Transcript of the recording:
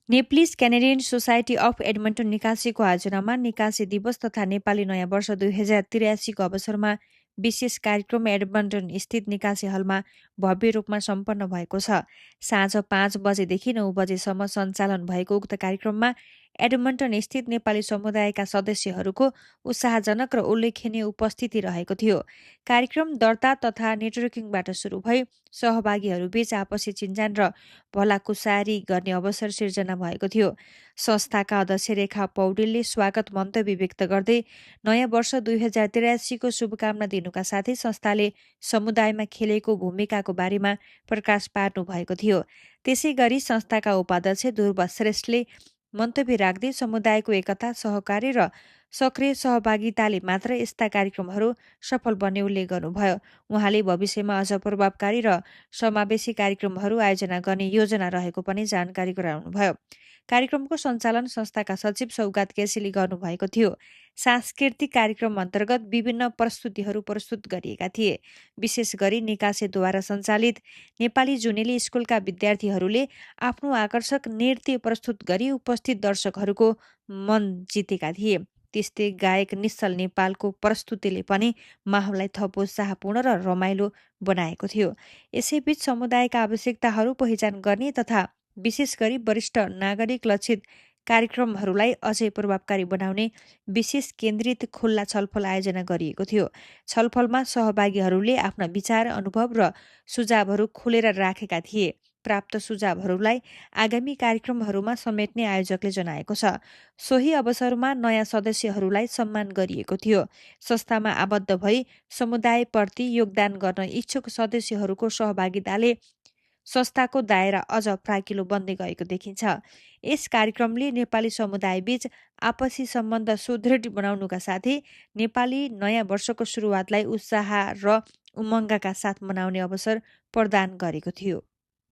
Nepalese Canadian society of एडमन्टन निकासीको आयोजनामा निकासी दिवस तथा नेपाली नयाँ वर्ष 2083को अवसरमा विशेष कार्यक्रम एडमन्टन स्थित निकासी हलमा भव्य रूपमा सम्पन्न भएको छ। साँझ 5 बजेदेखि 9 बजेसम्म सञ्चालन भएको उक्त कार्यक्रममा एडमन्टन स्थित नेपाली समुदायका सदस्यहरूको उत्साहजनक र उल्लेखनीय उपस्थिति रहेको थियो। कार्यक्रम दर्ता तथा नेटवर्किङबाट सुरु भई सहभागीहरूबीच आपसी चिन्जान र भलाकुसारी गर्ने अवसर सिर्जना भएको थियो। संस्थाका अध्यक्ष रेखा पौडेलले स्वागत मन्तव्य व्यक्त गर्दै नयाँ वर्ष 2083को शुभकामना दिनुका साथै संस्थाले समुदायमा खेलेको भूमिकाको बारेमा प्रकाश पार्नु भएको थियो। त्यसै गरी संस्थाका उपाध्यक्ष ध्रुव श्रेष्ठले मन्तव्य राख्दै समुदायको एकता, सहकार्य र सक्रिय सहभागिताले मात्र यस्ता कार्यक्रमहरू सफल बन्ने उल्लेख गर्नुभयो। उहाँले भविष्यमा अझ प्रभावकारी र समावेशी कार्यक्रमहरू आयोजना गर्ने योजना रहेको पनि जानकारी गराउनुभयो। कार्यक्रमको सञ्चालन संस्थाका सचिव सौगात केसीले गर्नुभएको थियो। सांस्कृतिक कार्यक्रम अन्तर्गत विभिन्न प्रस्तुतिहरू प्रस्तुत गरिएका थिए। विशेष गरी निकासेद्वारा सञ्चालित नेपाली जुनेली स्कुलका विद्यार्थीहरूले आफ्नो आकर्षक नृत्य प्रस्तुत गरी उपस्थित दर्शकहरूको मन जितेका थिए। त्यस्तै गायक निश्चल नेपालको प्रस्तुतिले पनि माहौललाई थप उत्साहपूर्ण र रमाइलो बनाएको थियो। यसैबीच समुदायका आवश्यकताहरू पहिचान गर्ने तथा विशेष गरी वरिष्ठ नागरिक लक्षित कार्यक्रमहरूलाई अझै प्रभावकारी बनाउने विशेष केन्द्रित खुल्ला छलफल आयोजना गरिएको थियो। छलफलमा सहभागीहरूले आफ्ना विचार, अनुभव र सुझावहरू खुलेर राखेका थिए। प्राप्त सुझावहरूलाई आगामी कार्यक्रमहरूमा समेट्ने आयोजकले जनाएको छ। सोही अवसरमा नयाँ सदस्यहरूलाई सम्मान गरिएको थियो। संस्थामा आबद्ध भई समुदायप्रति योगदान गर्न इच्छुक सदस्यहरूको सहभागिताले संस्थाको दायरा अझ फ्राकिलो बन्दै गएको देखिन्छ। यस कार्यक्रमले नेपाली समुदायबीच आपसी सम्बन्ध सुदृढ बनाउनुका साथै नेपाली नयाँ वर्षको सुरुवातलाई उत्साह र उमङ्गका साथ मनाउने अवसर प्रदान गरेको थियो।